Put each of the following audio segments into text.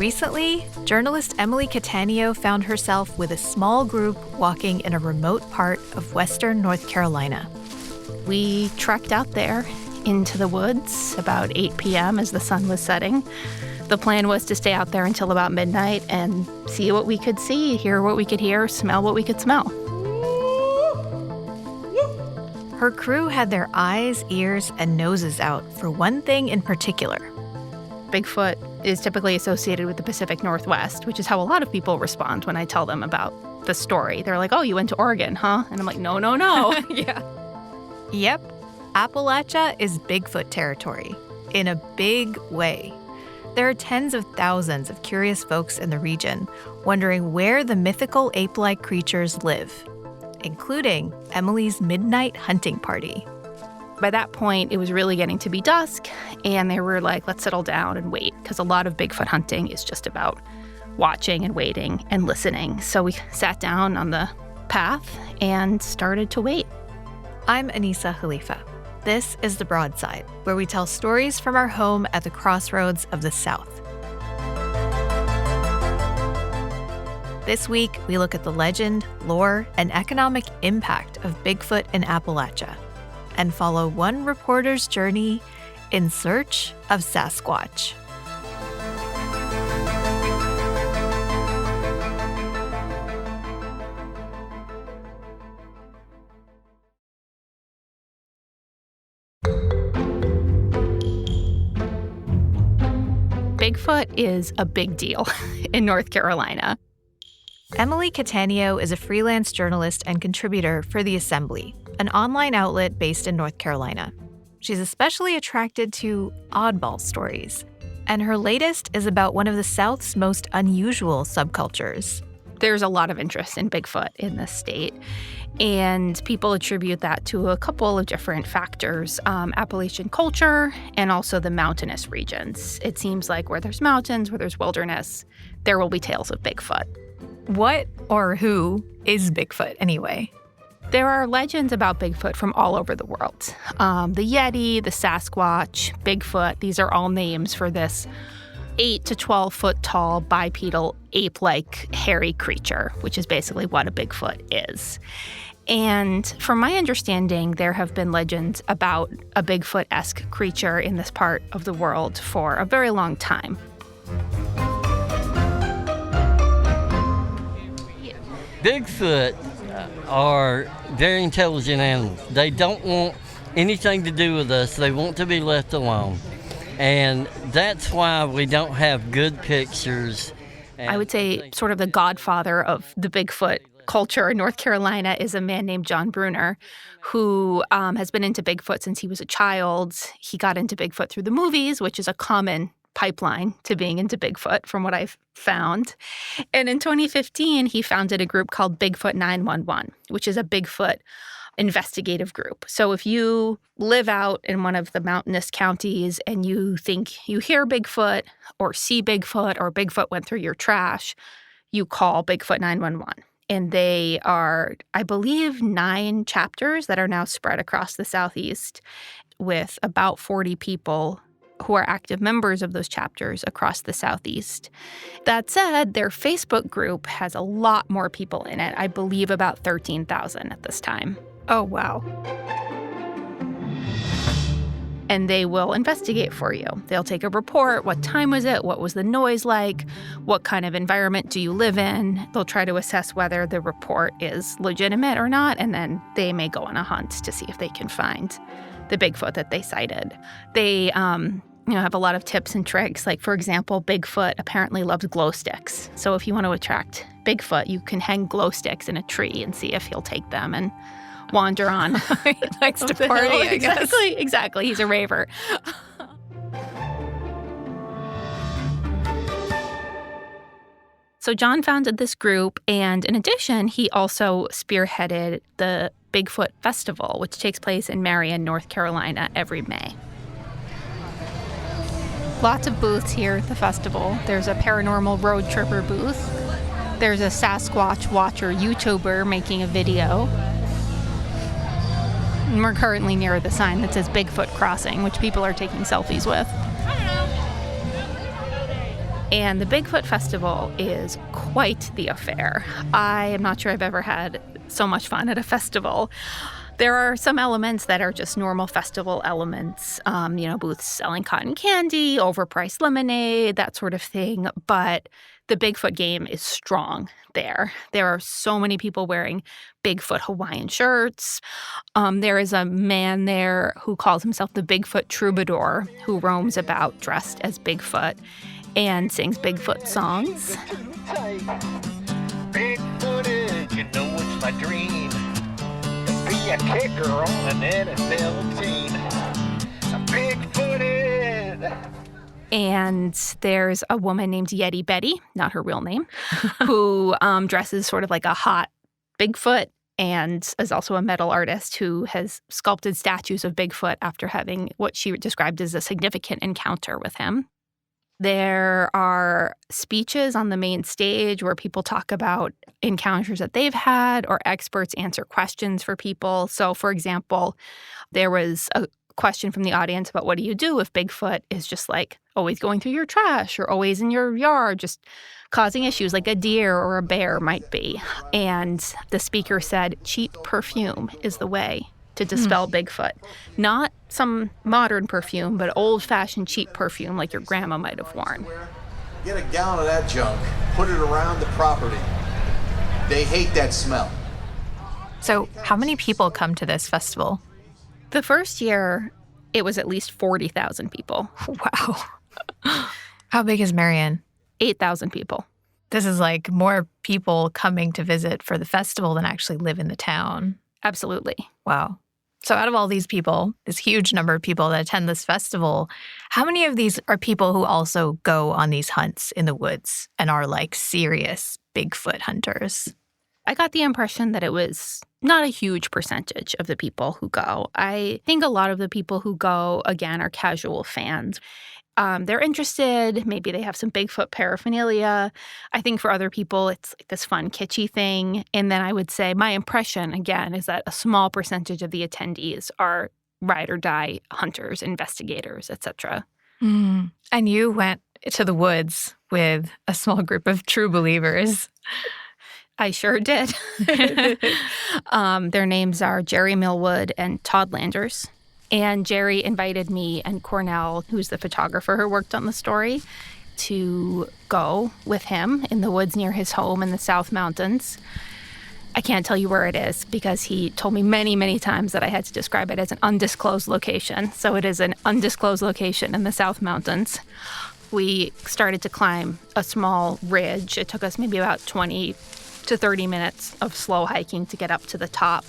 Recently, journalist Emily Cataneo found herself with a small group walking in a remote part of western North Carolina. We trekked out there into the woods about 8 p.m. as the sun was setting. The plan was to stay out there until about midnight and see what we could see, hear what we could hear, smell what we could smell. Her crew had their eyes, ears, and noses out for one thing in particular. Bigfoot is typically associated with the Pacific Northwest, which is how a lot of people respond when I tell them about the story. They're like, oh, you went to Oregon, huh? And I'm like, no. Yeah. Yep. Appalachia is Bigfoot territory, in a big way. There are tens of thousands of curious folks in the region wondering where the mythical ape-like creatures live, including Emily's midnight hunting party. By that point, it was really getting to be dusk, and they were like, let's settle down and wait, because a lot of Bigfoot hunting is just about watching and waiting and listening. So we sat down on the path and started to wait. I'm Anissa Khalifa. This is The Broadside, where we tell stories from our home at the crossroads of the South. This week, we look at the legend, lore, and economic impact of Bigfoot in Appalachia, and follow one reporter's journey in search of Sasquatch. Bigfoot is a big deal in North Carolina. Emily Cataneo is a freelance journalist and contributor for The Assembly, an online outlet based in North Carolina. She's especially attracted to oddball stories, and her latest is about one of the South's most unusual subcultures. There's a lot of interest in Bigfoot in this state, and people attribute that to a couple of different factors, Appalachian culture and also the mountainous regions. It seems like where there's mountains, where there's wilderness, there will be tales of Bigfoot. What or who is Bigfoot anyway? There are legends about Bigfoot from all over the world. The Yeti, the Sasquatch, Bigfoot, these are all names for this 8 to 12 foot tall bipedal ape-like hairy creature, which is basically what a Bigfoot is. And from my understanding, there have been legends about a Bigfoot-esque creature in this part of the world for a very long time. Bigfoot are very intelligent animals. They don't want anything to do with us. They want to be left alone. And that's why we don't have good pictures. I would say sort of the godfather of the Bigfoot culture in North Carolina is a man named John Bruner, who has been into Bigfoot since he was a child. He got into Bigfoot through the movies, which is a common pipeline to being into Bigfoot from what I've found. And in 2015, he founded a group called Bigfoot 911, which is a Bigfoot investigative group. So if you live out in one of the mountainous counties and you think you hear Bigfoot or see Bigfoot or Bigfoot went through your trash, you call Bigfoot 911. And they are, I believe, 9 chapters that are now spread across the Southeast with about 40 people who are active members of those chapters across the Southeast. That said, their Facebook group has a lot more people in it. I believe about 13,000 at this time. Oh, wow. And they will investigate for you. They'll take a report. What time was it? What was the noise like? What kind of environment do you live in? They'll try to assess whether the report is legitimate or not, and then they may go on a hunt to see if they can find the Bigfoot that they cited. They have a lot of tips and tricks. Like, for example, Bigfoot apparently loves glow sticks. So if you want to attract Bigfoot, you can hang glow sticks in a tree and see if he'll take them and wander on. He likes to party, I guess. Exactly. He's a raver. So John founded this group, and in addition, he also spearheaded the Bigfoot Festival, which takes place in Marion, North Carolina, every May. Lots of booths here at the festival. There's a paranormal road tripper booth. There's a Sasquatch watcher YouTuber making a video. And we're currently near the sign that says Bigfoot Crossing, which people are taking selfies with. And the Bigfoot Festival is quite the affair. I am not sure I've ever had so much fun at a festival. There are some elements that are just normal festival elements, booths selling cotton candy, overpriced lemonade, that sort of thing. But the Bigfoot game is strong there. There are so many people wearing Bigfoot Hawaiian shirts. There is a man there who calls himself the Bigfoot Troubadour, who roams about dressed as Bigfoot and sings Bigfoot songs. Bigfooted, you know it's my dream. Be a kicker on an NFL team. Bigfooted. And there's a woman named Yeti Betty, not her real name, who dresses sort of like a hot Bigfoot and is also a metal artist who has sculpted statues of Bigfoot after having what she described as a significant encounter with him. There are speeches on the main stage where people talk about encounters that they've had, or experts answer questions for people. So, for example, there was a question from the audience about what do you do if Bigfoot is just like always going through your trash or always in your yard, just causing issues like a deer or a bear might be. And the speaker said cheap perfume is the way to dispel Bigfoot. Not some modern perfume, but old-fashioned cheap perfume like your grandma might have worn. Get a gallon of that junk, put it around the property. They hate that smell. So how many people come to this festival? The first year, it was at least 40,000 people. Wow. How big is Marion? 8,000 people. This is like more people coming to visit for the festival than actually live in the town. Absolutely. Wow. So out of all these people, this huge number of people that attend this festival, how many of these are people who also go on these hunts in the woods and are like serious Bigfoot hunters? I got the impression that it was not a huge percentage of the people who go. I think a lot of the people who go, again, are casual fans. They're interested. Maybe they have some Bigfoot paraphernalia. I think for other people, it's like this fun, kitschy thing. And then I would say my impression, again, is that a small percentage of the attendees are ride or die hunters, investigators, etc. And you went to the woods with a small group of true believers. I sure did. Their names are Jerry Millwood and Todd Landers. And Jerry invited me and Cornell, who's the photographer who worked on the story, to go with him in the woods near his home in the South Mountains. I can't tell you where it is because he told me many, many times that I had to describe it as an undisclosed location. So it is an undisclosed location in the South Mountains. We started to climb a small ridge. It took us maybe about 20 to 30 minutes of slow hiking to get up to the top.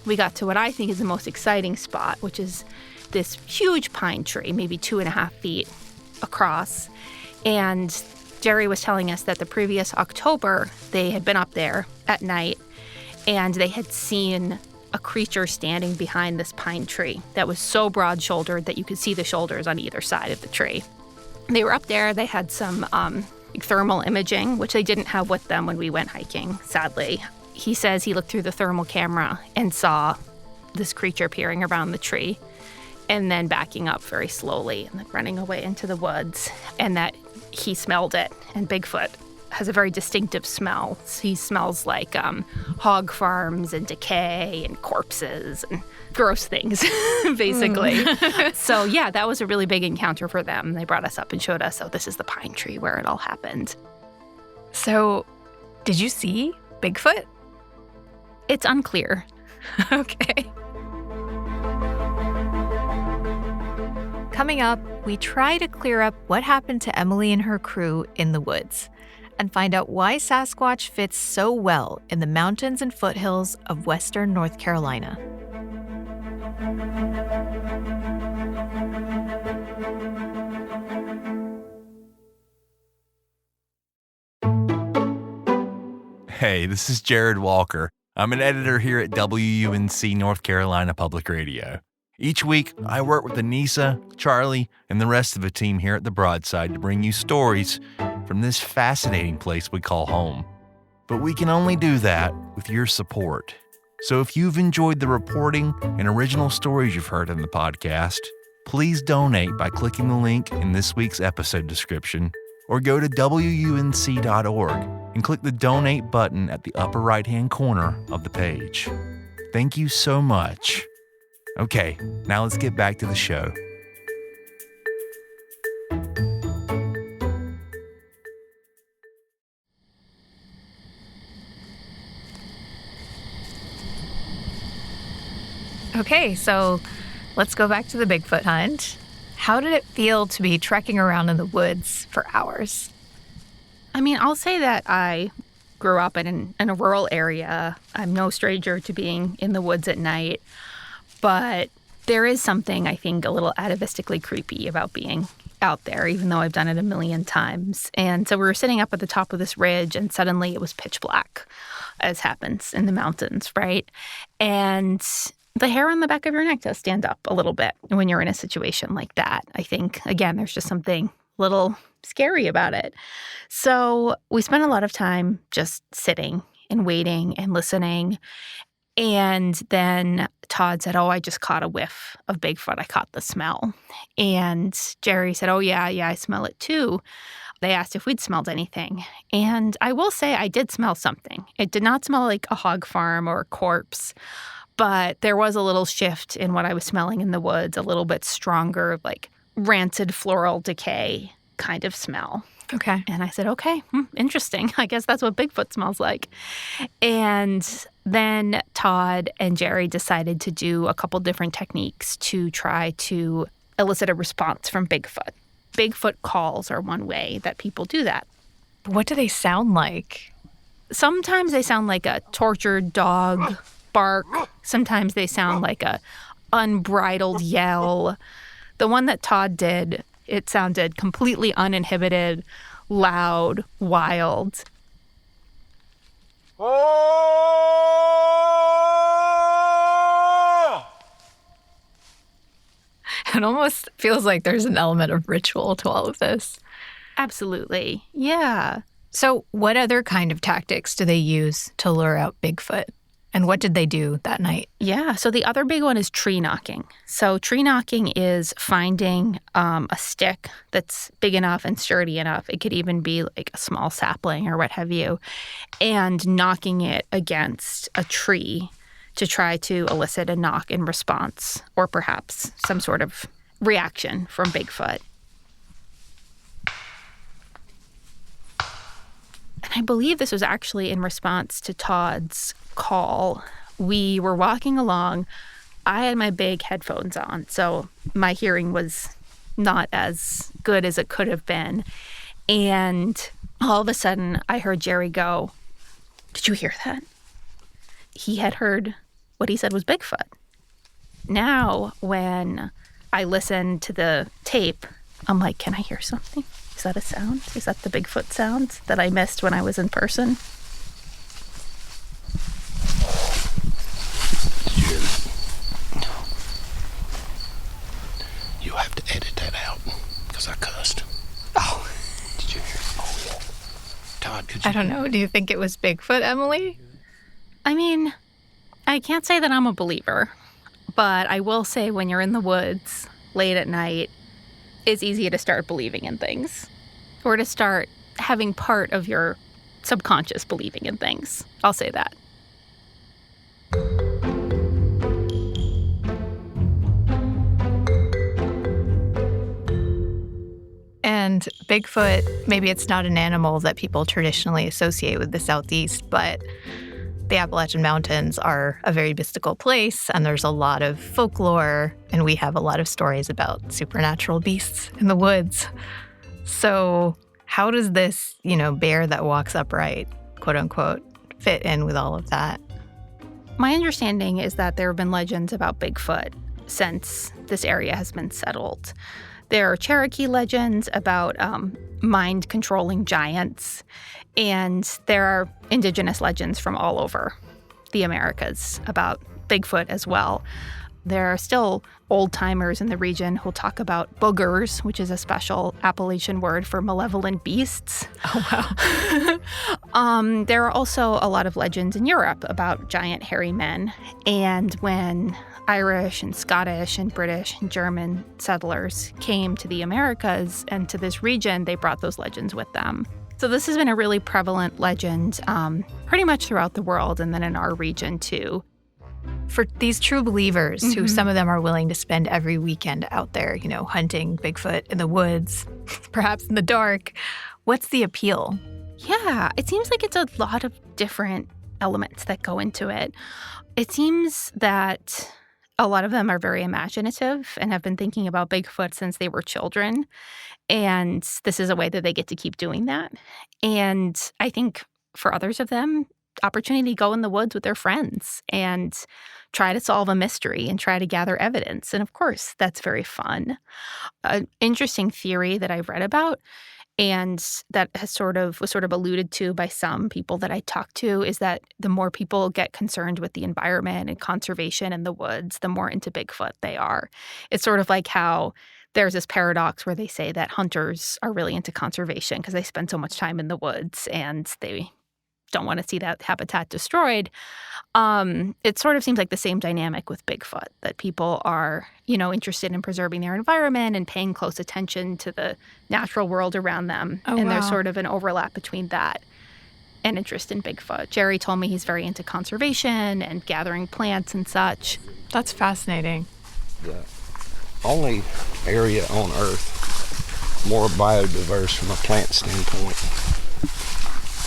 We got to what I think is the most exciting spot, which is this huge pine tree, maybe 2.5 feet across. And Jerry was telling us that the previous October, they had been up there at night, and they had seen a creature standing behind this pine tree that was so broad-shouldered that you could see the shoulders on either side of the tree. They were up there. They had some thermal imaging, which they didn't have with them when we went hiking, sadly. He says he looked through the thermal camera and saw this creature peering around the tree and then backing up very slowly and then running away into the woods, and that he smelled it. And Bigfoot has a very distinctive smell. He smells like hog farms and decay and corpses and gross things, basically. So, yeah, that was a really big encounter for them. They brought us up and showed us, oh, this is the pine tree where it all happened. So, did you see Bigfoot? It's unclear. Okay. Coming up, we try to clear up what happened to Emily and her crew in the woods and find out why Sasquatch fits so well in the mountains and foothills of western North Carolina. Hey, this is Jared Walker. I'm an editor here at WUNC North Carolina Public Radio. Each week, I work with Anissa, Charlie, and the rest of the team here at the Broadside to bring you stories from this fascinating place we call home. But we can only do that with your support. So if you've enjoyed the reporting and original stories you've heard in the podcast, please donate by clicking the link in this week's episode description or go to WUNC.org and click the donate button at the upper right-hand corner of the page. Thank you so much. Okay, now let's get back to the show. Okay, so let's go back to the Bigfoot hunt. How did it feel to be trekking around in the woods for hours? I mean, I'll say that I grew up in a rural area. I'm no stranger to being in the woods at night. But there is something, I think, a little atavistically creepy about being out there, even though I've done it a million times. And so we were sitting up at the top of this ridge, and suddenly it was pitch black, as happens in the mountains, right? And the hair on the back of your neck does stand up a little bit when you're in a situation like that. I think, again, there's just something a little scary about it. So we spent a lot of time just sitting and waiting and listening. And then Todd said, I just caught a whiff of Bigfoot. I caught the smell. And Jerry said, yeah, I smell it too. They asked if we'd smelled anything. And I will say I did smell something. It did not smell like a hog farm or a corpse, but there was a little shift in what I was smelling in the woods, a little bit stronger, like rancid floral decay kind of smell. Okay. And I said, okay, interesting. I guess that's what Bigfoot smells like. And then Todd and Jerry decided to do a couple different techniques to try to elicit a response from Bigfoot. Bigfoot calls are one way that people do that. What do they sound like? Sometimes they sound like a tortured dog bark. Sometimes they sound like a unbridled yell. The one that Todd did, it sounded completely uninhibited, loud, wild. It almost feels like there's an element of ritual to all of this. Absolutely. Yeah. So what other kind of tactics do they use to lure out Bigfoot? And what did they do that night? Yeah. So the other big one is tree knocking. So tree knocking is finding a stick that's big enough and sturdy enough. It could even be like a small sapling or what have you, and knocking it against a tree to try to elicit a knock in response, or perhaps some sort of reaction from Bigfoot. And I believe this was actually in response to Todd's call. We were walking along. I had my big headphones on, so my hearing was not as good as it could have been. And all of a sudden, I heard Jerry go, "Did you hear that?" He had heard what he said was Bigfoot. Now, when I listen to the tape, I'm like, can I hear something? Is that a sound? Is that the Bigfoot sound that I missed when I was in person? Did you hear that? No. You'll have to edit that out, because I cussed. Oh. Did you hear it? Oh, yeah. Todd, could you? I don't know. Do you think it was Bigfoot, Emily? I mean, I can't say that I'm a believer, but I will say when you're in the woods late at night, it's easy to start believing in things, or to start having part of your subconscious believing in things. I'll say that. And Bigfoot, maybe it's not an animal that people traditionally associate with the Southeast, but the Appalachian Mountains are a very mystical place, and there's a lot of folklore, and we have a lot of stories about supernatural beasts in the woods. So how does this, bear that walks upright, quote unquote, fit in with all of that? My understanding is that there have been legends about Bigfoot since this area has been settled. There are Cherokee legends about mind-controlling giants, and there are indigenous legends from all over the Americas about Bigfoot as well. There are still old-timers in the region who'll talk about boogers, which is a special Appalachian word for malevolent beasts. Oh, wow. There are also a lot of legends in Europe about giant hairy men. And when Irish and Scottish and British and German settlers came to the Americas and to this region, they brought those legends with them. So this has been a really prevalent legend pretty much throughout the world, and then in our region too. For these true believers, who some of them are willing to spend every weekend out there, hunting Bigfoot in the woods, perhaps in the dark, what's the appeal? Yeah, it seems like it's a lot of different elements that go into it. It seems that a lot of them are very imaginative and have been thinking about Bigfoot since they were children. And this is a way that they get to keep doing that. And I think for others of them, opportunity to go in the woods with their friends and try to solve a mystery and try to gather evidence. And of course, that's very fun. An interesting theory that I've read about and that was sort of alluded to by some people that I talked to is that the more people get concerned with the environment and conservation in the woods, the more into Bigfoot they are. It's sort of like how there's this paradox where they say that hunters are really into conservation because they spend so much time in the woods and they don't want to see that habitat destroyed. It sort of seems like the same dynamic with Bigfoot, that people are, interested in preserving their environment and paying close attention to the natural world around them. Oh, and wow. There's sort of an overlap between that and interest in Bigfoot. Jerry told me he's very into conservation and gathering plants and such. That's fascinating. The only area on Earth more biodiverse from a plant standpoint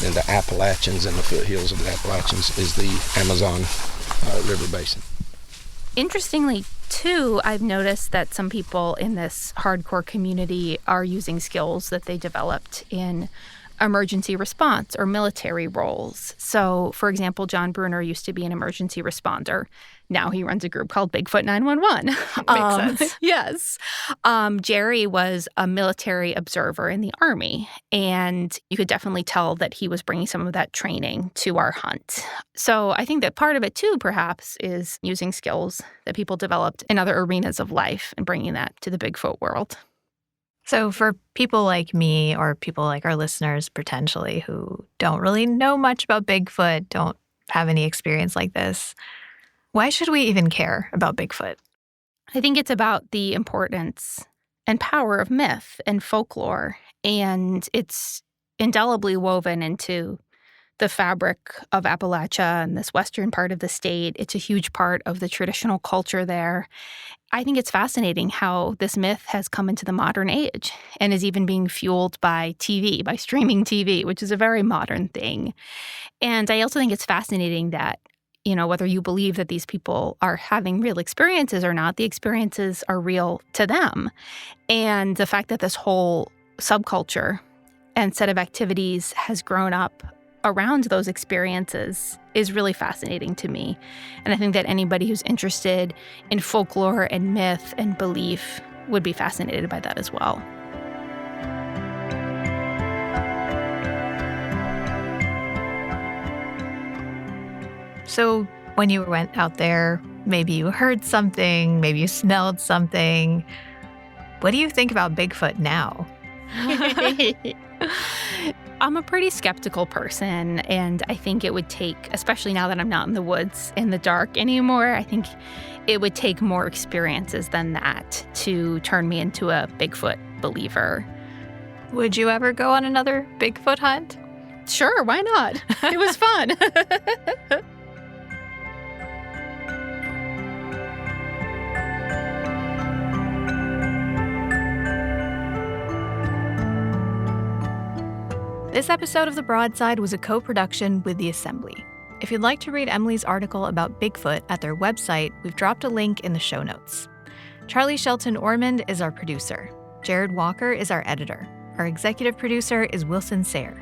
than the Appalachians and the foothills of the Appalachians is the Amazon River Basin. Interestingly, too, I've noticed that some people in this hardcore community are using skills that they developed in emergency response or military roles. So, for example, John Bruner used to be an emergency responder. Now he runs a group called Bigfoot 911. Makes sense. Yes. Jerry was a military observer in the Army, and you could definitely tell that he was bringing some of that training to our hunt. So I think that part of it, too, perhaps, is using skills that people developed in other arenas of life and bringing that to the Bigfoot world. So for people like me or people like our listeners potentially who don't really know much about Bigfoot, don't have any experience like this, why should we even care about Bigfoot? I think it's about the importance and power of myth and folklore, and it's indelibly woven into the fabric of Appalachia and this western part of the state. It's a huge part of the traditional culture there. I think it's fascinating how this myth has come into the modern age and is even being fueled by TV, by streaming TV, which is a very modern thing. And I also think it's fascinating that, whether you believe that these people are having real experiences or not, the experiences are real to them. And the fact that this whole subculture and set of activities has grown up around those experiences is really fascinating to me. And I think that anybody who's interested in folklore and myth and belief would be fascinated by that as well. So when you went out there, maybe you heard something, maybe you smelled something. What do you think about Bigfoot now? I'm a pretty skeptical person, and I think it would take, especially now that I'm not in the woods in the dark anymore, I think it would take more experiences than that to turn me into a Bigfoot believer. Would you ever go on another Bigfoot hunt? Sure, why not? It was fun. This episode of The Broadside was a co-production with The Assembly. If you'd like to read Emily's article about Bigfoot at their website, we've dropped a link in the show notes. Charlie Shelton Ormond is our producer. Jared Walker is our editor. Our executive producer is Wilson Sayre.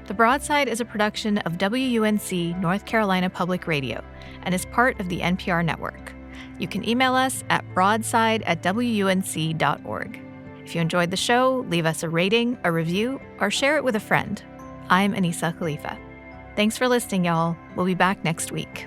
The Broadside is a production of WUNC North Carolina Public Radio and is part of the NPR network. You can email us at broadside@wunc.org. If you enjoyed the show, leave us a rating, a review, or share it with a friend. I'm Anissa Khalifa. Thanks for listening, y'all. We'll be back next week.